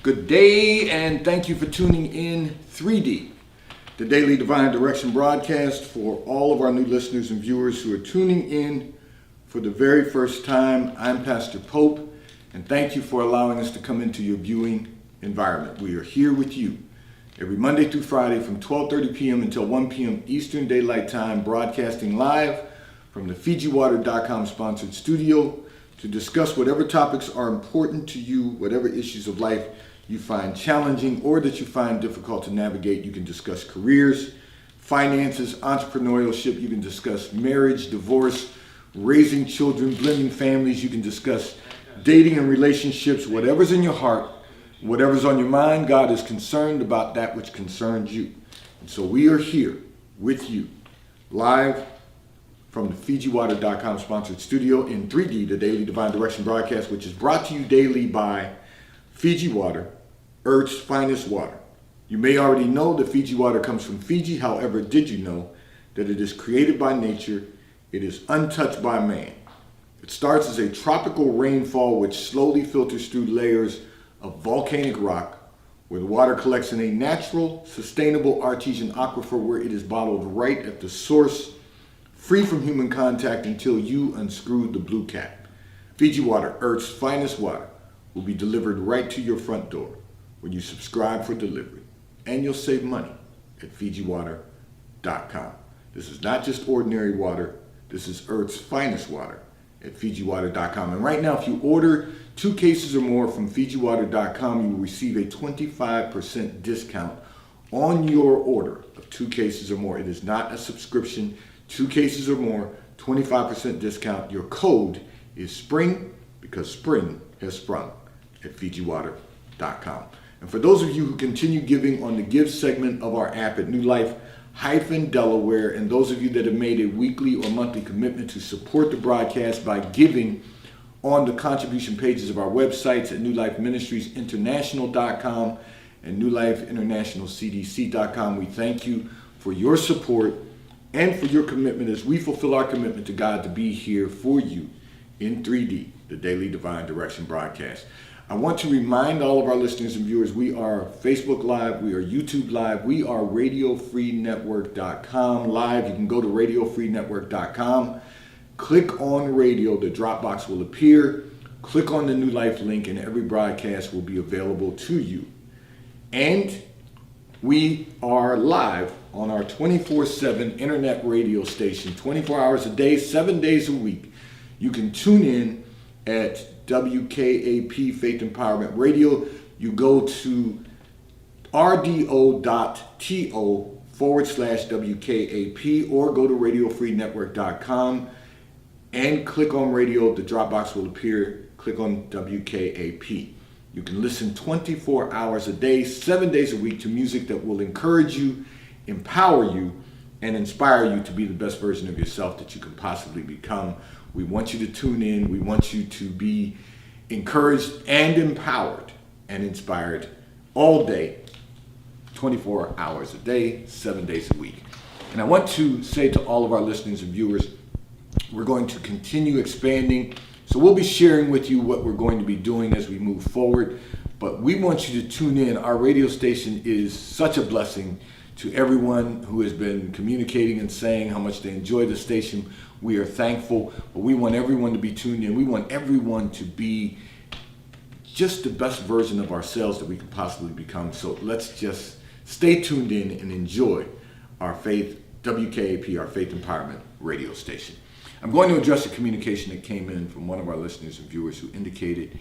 Good day, and thank you for tuning in 3D, the Daily Divine Direction broadcast for all of our new listeners and viewers who are tuning in for the very first time. I'm Pastor Pope, and thank you for allowing us to come into your viewing environment. We are here with you every Monday through Friday from 12:30 p.m. until 1 p.m. Eastern Daylight Time, broadcasting live from the FijiWater.com sponsored studio to discuss whatever topics are important to you, whatever issues of life you find challenging or that you find difficult to navigate. You can discuss careers, finances, entrepreneurship. You can discuss marriage, divorce, raising children, blending families. You can discuss dating and relationships. Whatever's in your heart, whatever's on your mind, God is concerned about that which concerns you. And so we are here with you live from the FijiWater.com sponsored studio in 3D, the Daily Divine Direction broadcast, which is brought to you daily by Fiji Water, Earth's finest water. You may already know that Fiji water comes from Fiji. However, did you know that it is created by nature? It is untouched by man. It starts as a tropical rainfall which slowly filters through layers of volcanic rock, where the water collects in a natural, sustainable artesian aquifer where it is bottled right at the source, free from human contact until you unscrew the blue cap. Fiji Water, Earth's finest water, will be delivered right to your front door when you subscribe for delivery. And you'll save money at FijiWater.com. This is not just ordinary water. This is Earth's finest water at FijiWater.com. And right now, if you order 2 cases or more from FijiWater.com, you will receive a 25% discount on your order of 2 cases or more. It is not a subscription. 2 cases or more, 25% discount. Your code is SPRING, because spring has sprung at FijiWater.com. And for those of you who continue giving on the Give segment of our app at New Life-Delaware, and those of you that have made a weekly or monthly commitment to support the broadcast by giving on the contribution pages of our websites at New Life Ministries International.com and New Life International CDC.com, we thank you for your support and for your commitment as we fulfill our commitment to God to be here for you in 3D, the Daily Divine Direction broadcast. I want to remind all of our listeners and viewers, we are Facebook Live, we are YouTube Live, we are RadioFreeNetwork.com live. You can go to RadioFreeNetwork.com, click on radio, the drop box will appear, click on the New Life link, and every broadcast will be available to you. And we are live on our 24/7 internet radio station, 24 hours a day, 7 days a week. You can tune in at WKAP Faith Empowerment Radio. You go to rdo.to/WKAP or go to RadioFreeNetwork.com and click on radio. The drop box will appear. Click on WKAP. You can listen 24 hours a day, 7 days a week to music that will encourage you, empower you, and inspire you to be the best version of yourself that you can possibly become. We want you to tune in. We want you to be encouraged and empowered and inspired all day, 24 hours a day, 7 days a week. And I want to say to all of our listeners and viewers, we're going to continue expanding. So we'll be sharing with you what we're going to be doing as we move forward. But we want you to tune in. Our radio station is such a blessing to everyone who has been communicating and saying how much they enjoy the station. We are thankful, but we want everyone to be tuned in. We want everyone to be just the best version of ourselves that we can possibly become. So let's just stay tuned in and enjoy our faith, WKAP, our Faith Empowerment radio station. I'm going to address a communication that came in from one of our listeners and viewers who indicated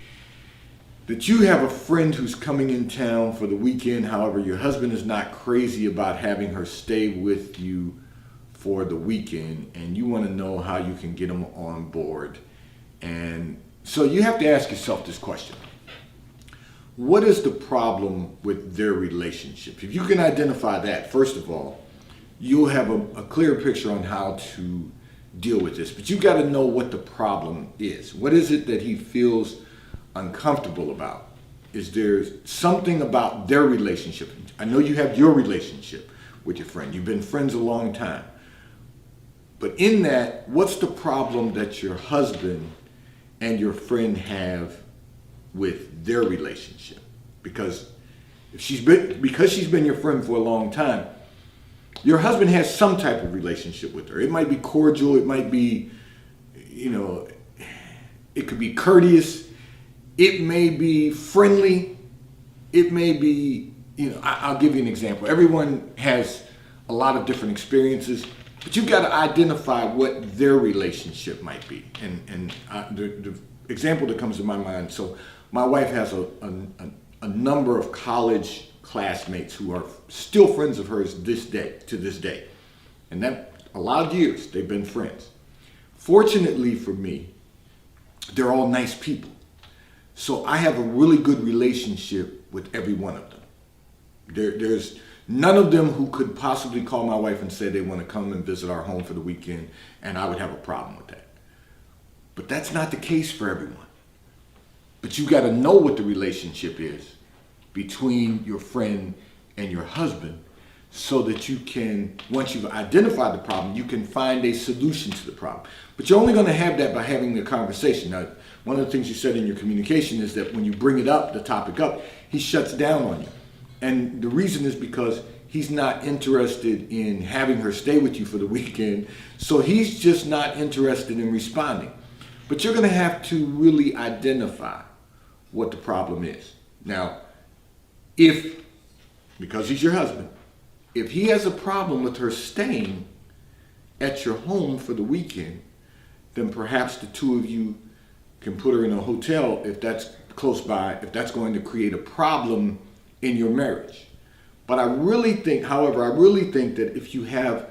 that you have a friend who's coming in town for the weekend. However, your husband is not crazy about having her stay with you for the weekend, and you want to know how you can get them on board. And so you have to ask yourself this question. What is the problem with their relationship? If you can identify that, first of all, you'll have a clear picture on how to deal with this. But you got to know what the problem is. What is it that he feels uncomfortable about? Is there something about their relationship? I know you have your relationship with your friend. You've been friends a long time. But in that, what's the problem that your husband and your friend have with their relationship? because because she's been your friend for a long time, your husband has some type of relationship with her. It might be cordial, it might be, it could be courteous, it may be friendly, it may be, I'll give you an example. Everyone has a lot of different experiences, but you've got to identify what their relationship might be. And the example that comes to my mind, so my wife has a number of college classmates who are still friends of hers to this day. And that, a lot of years, they've been friends. Fortunately for me, they're all nice people. So I have a really good relationship with every one of them. There's none of them who could possibly call my wife and say they want to come and visit our home for the weekend, and I would have a problem with that. But that's not the case for everyone. But you got to know what the relationship is between your friend and your husband, so that you can, once you've identified the problem, you can find a solution to the problem. But you're only going to have that by having a conversation. Now, one of the things you said in your communication is that when you bring it up, the topic up, he shuts down on you. And the reason is because he's not interested in having her stay with you for the weekend, so he's just not interested in responding. But you're going to have to really identify what the problem is. Now, because he's your husband, if he has a problem with her staying at your home for the weekend, then perhaps the two of you can put her in a hotel if that's close by, if that's going to create a problem in your marriage. But I really think that if you have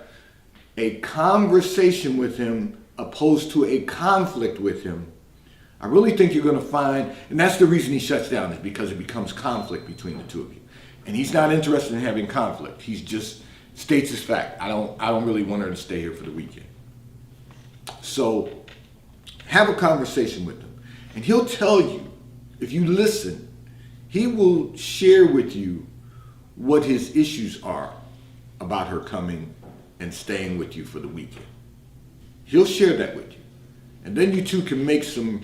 a conversation with him opposed to a conflict with him, I really think you're going to find, and that's the reason he shuts down, is because it becomes conflict between the two of you. And he's not interested in having conflict. He just states his fact. I don't really want her to stay here for the weekend. So have a conversation with him. And he'll tell you, if you listen, he will share with you what his issues are about her coming and staying with you for the weekend. He'll share that with you. And then you two can make some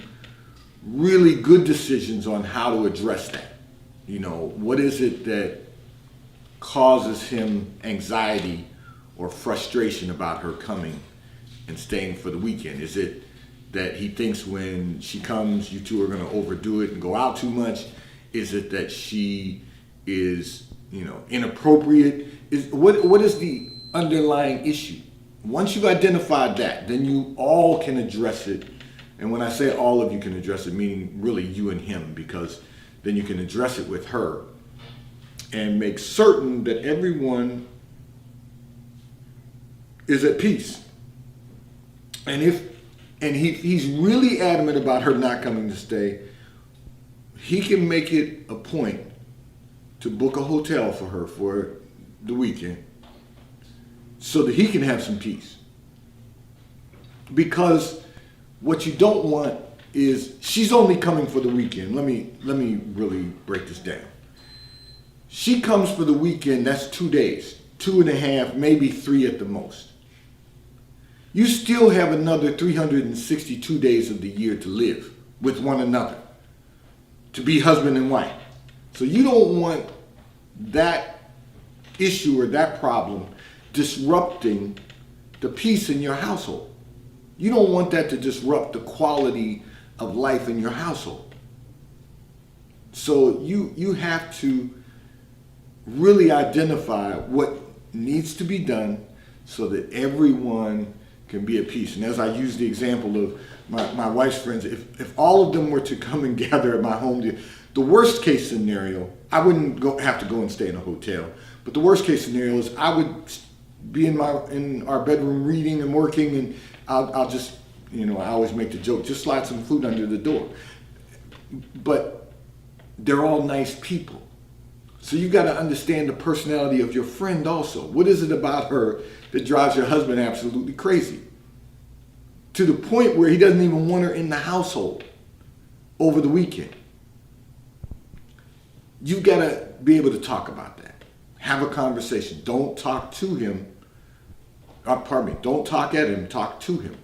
really good decisions on how to address that. What is it that causes him anxiety or frustration about her coming and staying for the weekend? Is it that he thinks when she comes, you two are going to overdo it and go out too much? Is it that she is, inappropriate? What is the underlying issue? Once you've identified that, then you all can address it. And when I say all of you can address it, meaning really you and him, because then you can address it with her and make certain that everyone is at peace. And he's really adamant about her not coming to stay, he can make it a point to book a hotel for her for the weekend so that he can have some peace. Because what you don't want is, she's only coming for the weekend. Let me really break this down. She comes for the weekend, that's 2 days, 2.5, maybe 3 at the most. You still have another 362 days of the year to live with one another, to be husband and wife. So you don't want that issue or that problem disrupting the peace in your household. You don't want that to disrupt the quality of life in your household. So you have to really identify what needs to be done so that everyone can be at peace. And as I use the example of my wife's friends, if all of them were to come and gather at my home, the worst case scenario, I wouldn't have to go and stay in a hotel, but the worst case scenario is I would be in our bedroom reading and working, and I'll just, I always make the joke, just slide some food under the door. But they're all nice people. So you got to understand the personality of your friend also. What is it about her that drives your husband absolutely crazy? To the point where he doesn't even want her in the household over the weekend. You got to be able to talk about that. Have a conversation. Don't talk to him. Don't talk at him, talk to him.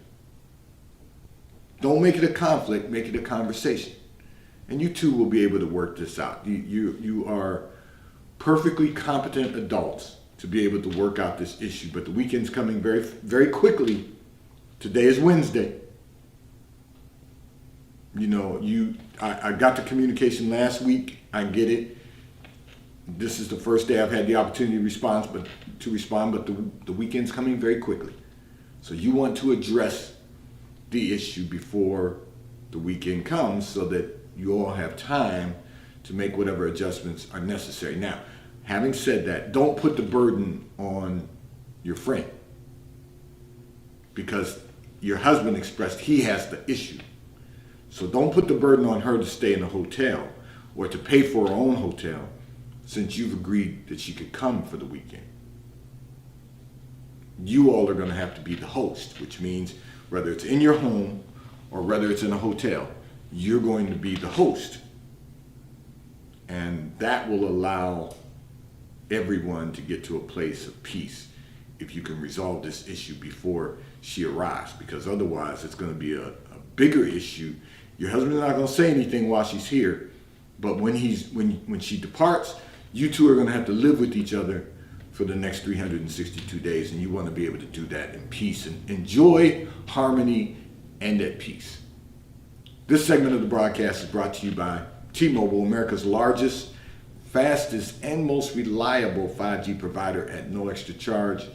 Don't make it a conflict, make it a conversation. and you two will be able to work this out. You are perfectly competent adults to be able to work out this issue, but the weekend's coming very, very quickly. Today is Wednesday. You know, I got the communication last week. I get it. This is the first day I've had the opportunity to respond, but the weekend's coming very quickly. So you want to address the issue before the weekend comes so that you all have time to make whatever adjustments are necessary. Now, having said that, don't put the burden on your friend, because your husband expressed he has the issue. So don't put the burden on her to stay in a hotel or to pay for her own hotel, since you've agreed that she could come for the weekend. You all are going to have to be the host, which means whether it's in your home or whether it's in a hotel, you're going to be the host. And that will allow everyone to get to a place of peace if you can resolve this issue before she arrives, because otherwise it's going to be a bigger issue. Your husband's not going to say anything while she's here, but when she departs, you two are going to have to live with each other for the next 362 days, and you want to be able to do that in peace and enjoy harmony and at peace. This segment of the broadcast is brought to you by T-Mobile, America's largest, fastest, and most reliable 5G provider at no extra charge.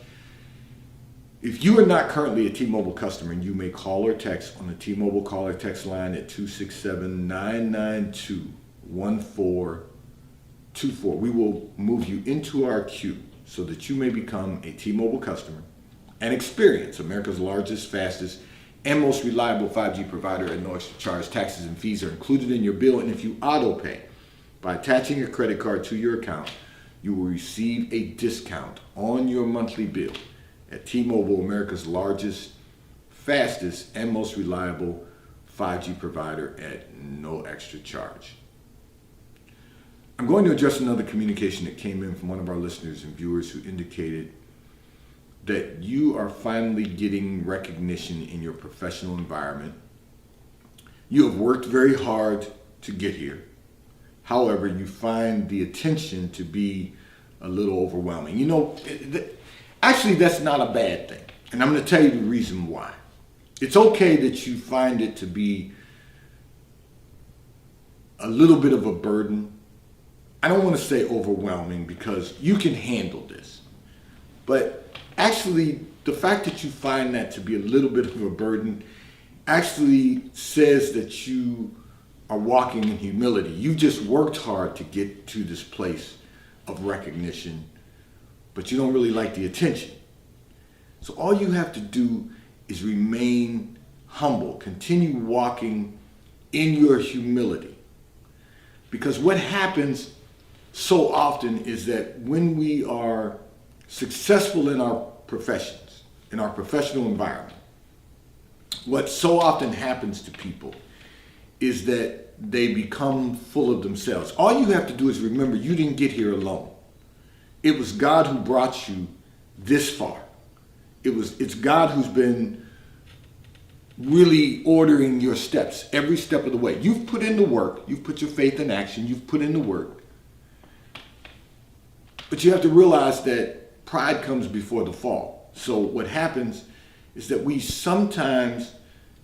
If you are not currently a T-Mobile customer, you may call or text on the T-Mobile call or text line at 267-992-1424. We will move you into our queue so that you may become a T-Mobile customer and experience America's largest, fastest, and most reliable 5G provider at no extra charge. Taxes and fees are included in your bill, and if you auto pay by attaching a credit card to your account, you will receive a discount on your monthly bill at T-Mobile, America's largest, fastest, and most reliable 5G provider at no extra charge. I'm going to address another communication that came in from one of our listeners and viewers who indicated that you are finally getting recognition in your professional environment. You have worked very hard to get here. However, you find the attention to be a little overwhelming. You know, actually, that's not a bad thing. And I'm going to tell you the reason why. It's okay that you find it to be a little bit of a burden. I don't want to say overwhelming, because you can handle this. But actually, the fact that you find that to be a little bit of a burden actually says that you are walking in humility. You just worked hard to get to this place of recognition, but you don't really like the attention. So all you have to do is remain humble, continue walking in your humility. Because what happens so often is that when we are successful in our professions, in our professional environment, what so often happens to people is that they become full of themselves. All you have to do is remember, you didn't get here alone. It was God who brought you this far. It's God who's been really ordering your steps every step of the way. You've put in the work. You've put your faith in action. You've put in the work. But you have to realize that pride comes before the fall. So what happens is that we sometimes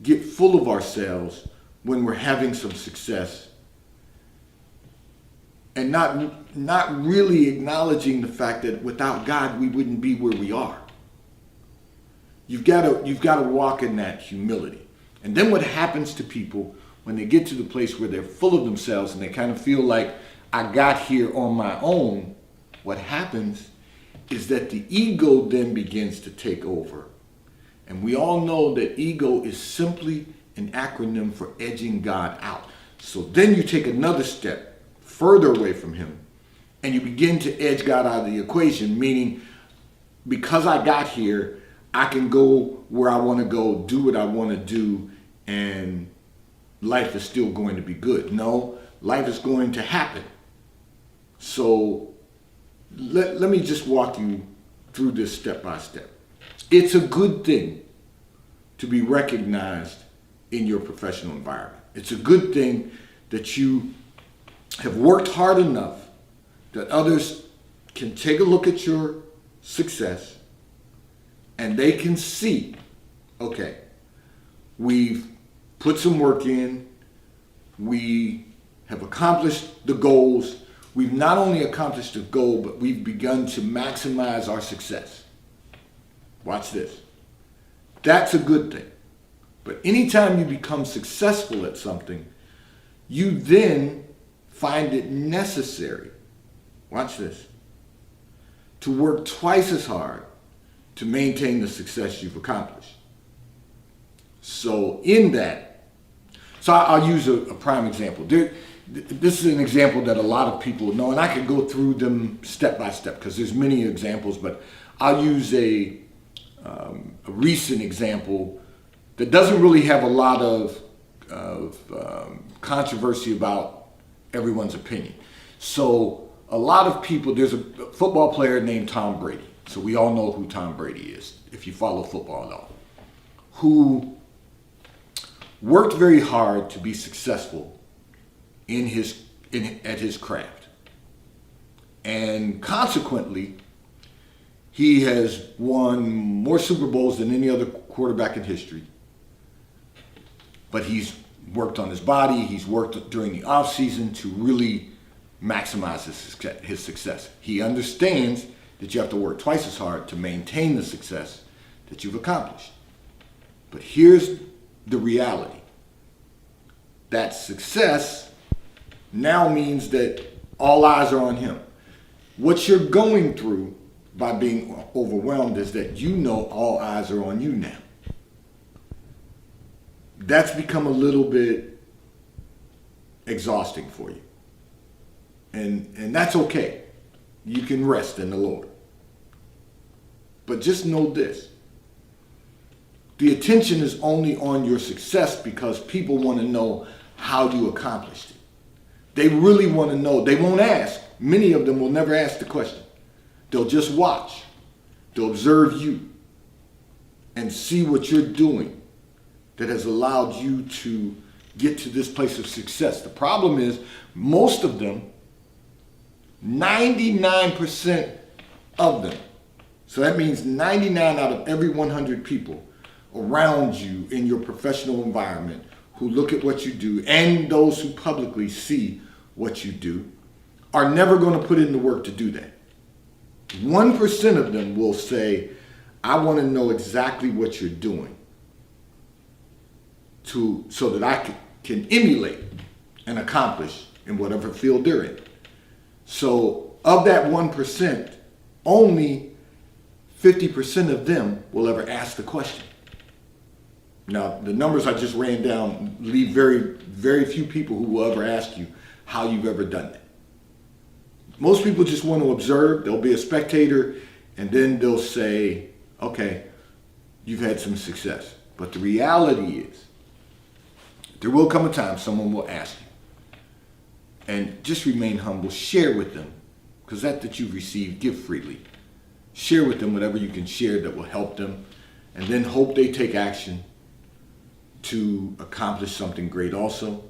get full of ourselves when we're having some success, and not really acknowledging the fact that without God we wouldn't be where we are. You've got to walk in that humility. And then what happens to people when they get to the place where they're full of themselves and they kind of feel like, I got here on my own, what happens is that the ego then begins to take over. And we all know that ego is simply an acronym for edging God out. So then you take another step further away from him and you begin to edge God out of the equation, meaning because I got here, I can go where I want to go, do what I want to do, and life is still going to be good. No, life is going to happen. So let me just walk you through this step by step. It's a good thing to be recognized in your professional environment. It's a good thing that you have worked hard enough that others can take a look at your success and they can see, okay, we've put some work in, we have accomplished the goals. We've not only accomplished the goal, but we've begun to maximize our success. Watch this. That's a good thing. But anytime you become successful at something, you then find it necessary, watch this, to work twice as hard to maintain the success you've accomplished. So in that, I'll use a prime example. This is an example that a lot of people know, and I could go through them step by step because there's many examples, but I'll use a recent example that doesn't really have a lot of controversy about everyone's opinion. So a lot of people, there's a football player named Tom Brady. So we all know who Tom Brady is, if you follow football at all, who worked very hard to be successful at his craft. And consequently, he has won more Super Bowls than any other quarterback in history. But he's worked on his body, he's worked during the offseason to really maximize his success. He understands that you have to work twice as hard to maintain the success that you've accomplished. But here's the reality. That success now means that all eyes are on him. What you're going through by being overwhelmed is that you know all eyes are on you now. That's become a little bit exhausting for you. And that's okay. You can rest in the Lord. But just know this. The attention is only on your success because people want to know how you accomplished it. They really want to know. They won't ask. Many of them will never ask the question. They'll just watch. They'll observe you and see what you're doing that has allowed you to get to this place of success. The problem is most of them, 99% of them, so that means 99 out of every 100 people around you in your professional environment who look at what you do and those who publicly see what you do are never going to put in the work to do that. 1% of them will say, I want to know exactly what you're doing so that I can emulate and accomplish in whatever field they're in. So of that 1%, only 50% of them will ever ask the question. Now, the numbers I just ran down leave very, very few people who will ever ask you how you've ever done that. Most people just want to observe. They'll be a spectator, and then they'll say, okay, you've had some success. But the reality is, there will come a time someone will ask you. And just remain humble. Share with them, because that you've received, give freely. Share with them whatever you can share that will help them, and then hope they take action to accomplish something great also.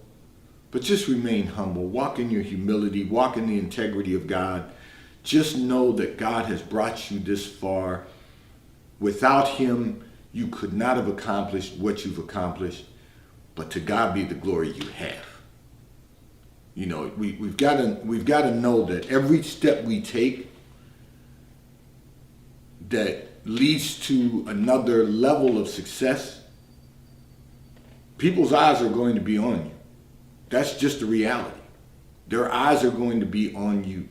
But just remain humble. Walk in your humility. Walk in the integrity of God. Just know that God has brought you this far. Without Him, you could not have accomplished what you've accomplished. But to God be the glory you have. You know, we've got to know that every step we take that leads to another level of success, people's eyes are going to be on you. That's just the reality. Their eyes are going to be on you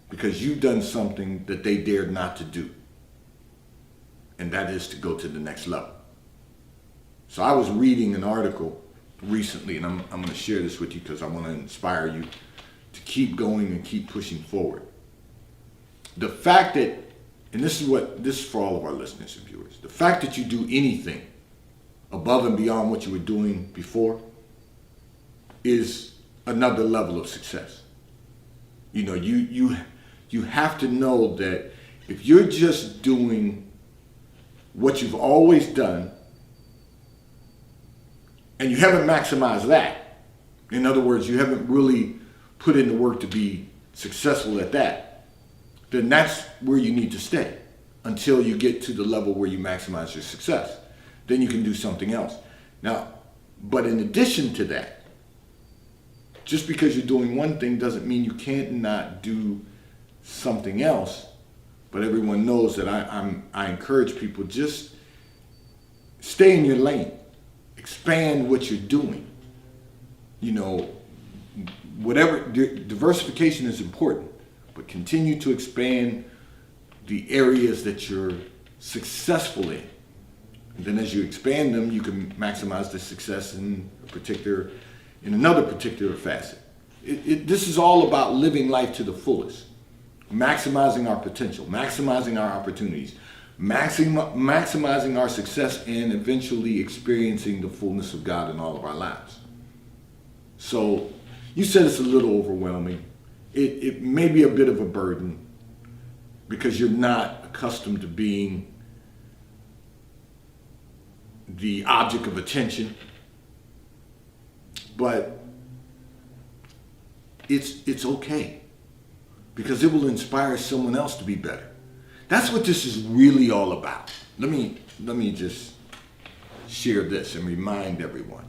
because you've done something that they dared not to do. And that is to go to the next level. So I was reading an article recently, and I'm going to share this with you because I want to inspire you to keep going and keep pushing forward. The fact that, and this is for all of our listeners and viewers, the fact that you do anything above and beyond what you were doing before is another level of success. You know, you have to know that if you're just doing what you've always done and you haven't maximized that, In other words, you haven't really put in the work to be successful at that, then that's where you need to stay until you get to the level where you maximize your success. Then you can do something else. Now, but in addition to that, just because you're doing one thing doesn't mean you can't not do something else. But everyone knows that I encourage people, just stay in your lane. Expand what you're doing. You know, whatever, diversification is important, but continue to expand the areas that you're successful in. And then as you expand them, you can maximize the success in another particular facet. This is all about living life to the fullest, maximizing our potential, maximizing our opportunities, maximizing our success, and eventually experiencing the fullness of God in all of our lives. So you said it's a little overwhelming. It may be a bit of a burden because you're not accustomed to being the object of attention, but it's okay because it will inspire someone else to be better. That's what this is really all about. Let me just share this and remind everyone.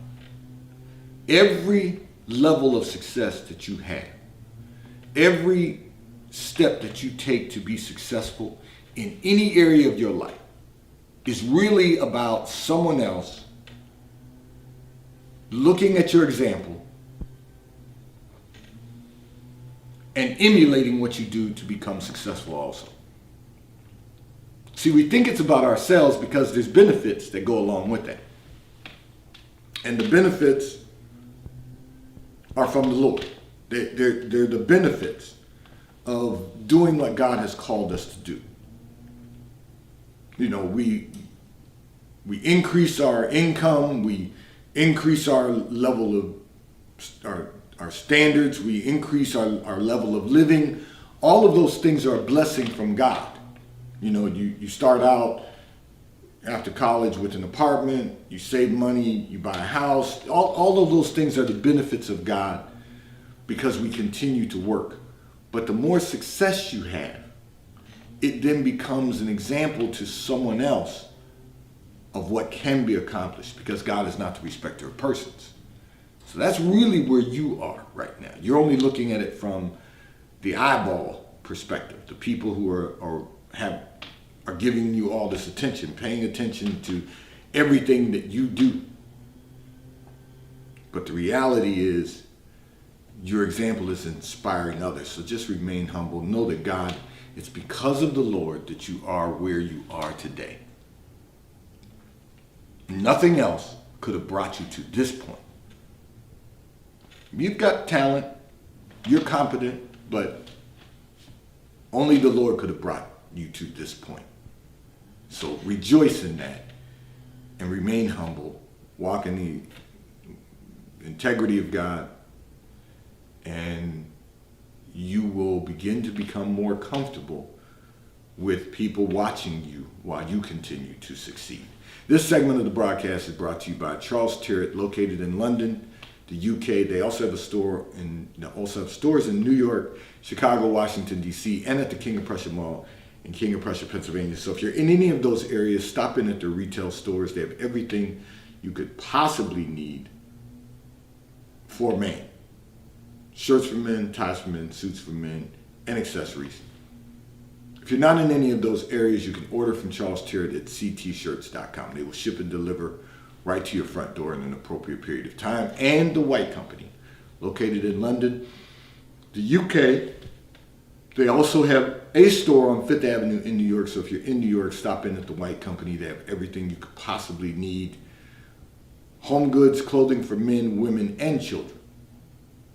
Every level of success that you have, every step that you take to be successful in any area of your life is really about someone else looking at your example and emulating what you do to become successful also. See, we think it's about ourselves because there's benefits that go along with that. And the benefits are from the Lord. They're the benefits of doing what God has called us to do. You know, we increase our income, we increase our level of our standards, we increase our level of living. All of those things are a blessing from God. You know, you start out after college with an apartment, you save money, you buy a house. All of those things are the benefits of God because we continue to work. But the more success you have, it then becomes an example to someone else of what can be accomplished because God is not the respecter of persons. So that's really where you are right now. You're only looking at it from the eyeball perspective, the people who are giving you all this attention, paying attention to everything that you do. But the reality is your example is inspiring others. So just remain humble. Know that God, it's because of the Lord that you are where you are today. Nothing else could have brought you to this point. You've got talent, you're competent, but only the Lord could have brought you to this point. So rejoice in that and remain humble, walk in the integrity of God, and you will begin to become more comfortable with people watching you while you continue to succeed. This segment of the broadcast is brought to you by Charles Tyrwhitt, located in London, the UK. They also have stores in New York, Chicago, Washington, D.C., and at the King of Prussia Mall in King of Prussia, Pennsylvania. So if you're in any of those areas, stop in at their retail stores. They have everything you could possibly need for men. Shirts for men, ties for men, suits for men, and accessories. If you're not in any of those areas, you can order from Charles Tyrwhitt at ctshirts.com. They will ship and deliver right to your front door in an appropriate period of time. And The White Company, located in London, the UK. They also have a store on Fifth Avenue in New York. So if you're in New York, stop in at The White Company. They have everything you could possibly need. Home goods, clothing for men, women, and children.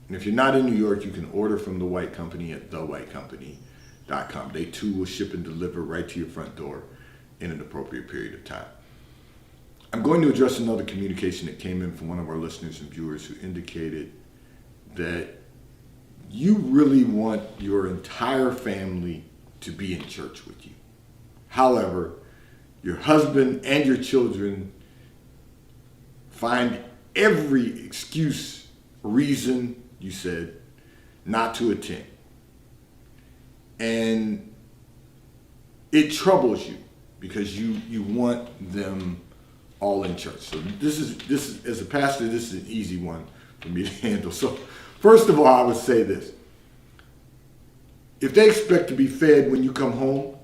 And if you're not in New York, you can order from The White Company at thewhitecompany.com. They too will ship and deliver right to your front door in an appropriate period of time. I'm going to address another communication that came in from one of our listeners and viewers who indicated that you really want your entire family to be in church with you. However, your husband and your children find every excuse reason, you said, not to attend. And it troubles you because you want them all in church. So this is as a pastor, this is an easy one for me to handle. So first of all, I would say this. If they expect to be fed when you come home,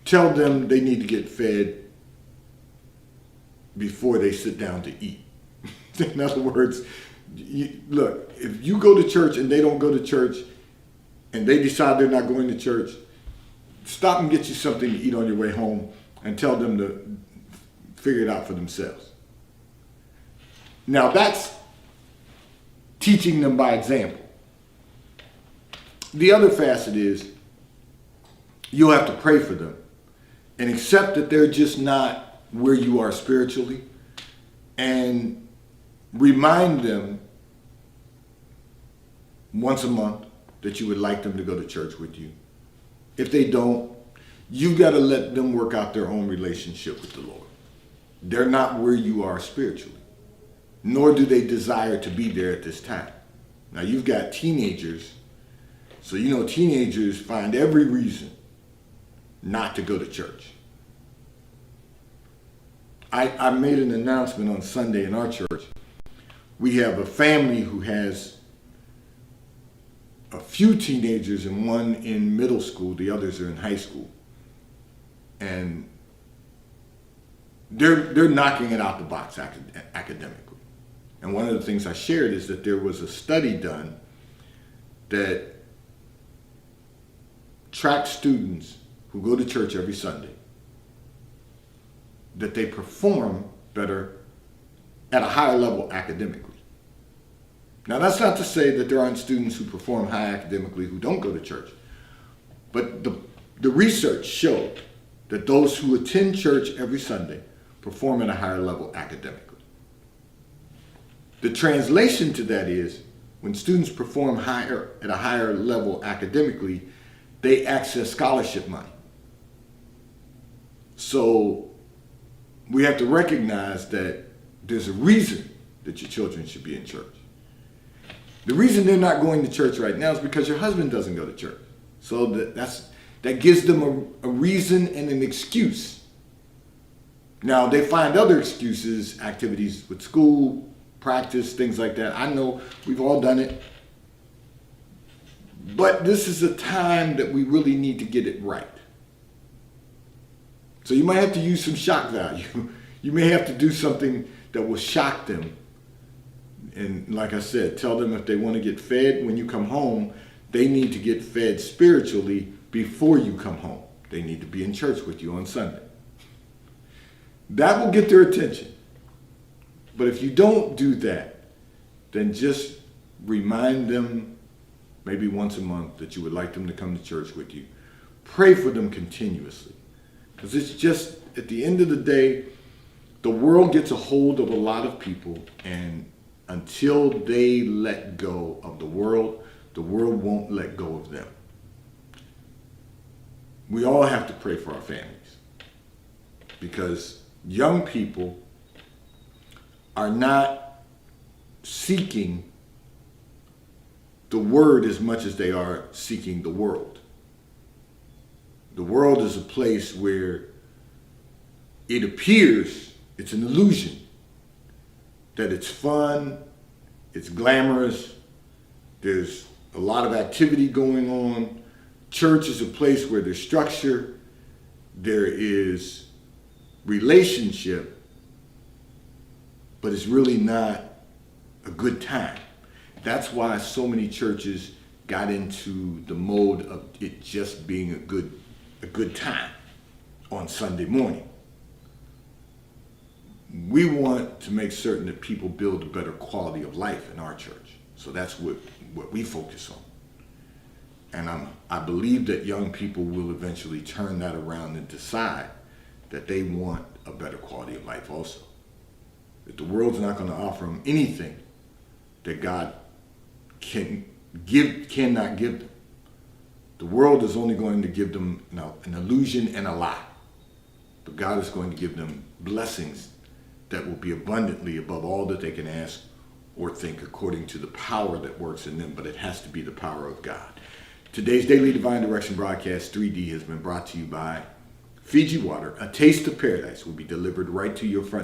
tell them they need to get fed before they sit down to eat. In other words, look, if you go to church and they don't go to church and they decide they're not going to church, stop and get you something to eat on your way home and tell them to figure it out for themselves. Now that's teaching them by example. The other facet is you'll have to pray for them and accept that they're just not where you are spiritually, and remind them once a month that you would like them to go to church with you. If they don't, you've got to let them work out their own relationship with the Lord. They're not where you are spiritually, nor do they desire to be there at this time. Now you've got teenagers, so you know teenagers find every reason not to go to church. I made an announcement on Sunday in our church. We have a family who has a few teenagers and one in middle school, the others are in high school. And they're knocking it out the box academically. And one of the things I shared is that there was a study done that tracked students who go to church every Sunday, that they perform better at a higher level academically. Now that's not to say that there aren't students who perform high academically who don't go to church, but the research showed that those who attend church every Sunday perform at a higher level academically. The translation to that is when students perform at a higher level academically, they access scholarship money. So we have to recognize that there's a reason that your children should be in church. The reason they're not going to church right now is because your husband doesn't go to church. So that gives them a reason and an excuse. Now they find other excuses, activities with school, practice, things like that. I know we've all done it. But this is a time that we really need to get it right. So you might have to use some shock value. You may have to do something that will shock them. And like I said, tell them if they want to get fed when you come home, they need to get fed spiritually before you come home. They need to be in church with you on Sunday. That will get their attention. But if you don't do that, then just remind them maybe once a month that you would like them to come to church with you. Pray for them continuously. Because it's just, at the end of the day, the world gets a hold of a lot of people, and until they let go of the world won't let go of them. We all have to pray for our families, because young people are not seeking the word as much as they are seeking the world. The world is a place where it appears, it's an illusion, that it's fun, it's glamorous, there's a lot of activity going on. Church is a place where there's structure, there is relationship, but it's really not a good time. That's why so many churches got into the mode of it just being a good time on Sunday morning. We want to make certain that people build a better quality of life in our church. So that's what we focus on. And I believe that young people will eventually turn that around and decide that they want a better quality of life also. That the world's not going to offer them anything that God cannot give them. The world is only going to give them an illusion and a lie. But God is going to give them blessings that will be abundantly above all that they can ask or think according to the power that works in them, but it has to be the power of God. Today's Daily Divine Direction broadcast 3D has been brought to you by Fiji Water. A taste of paradise will be delivered right to your front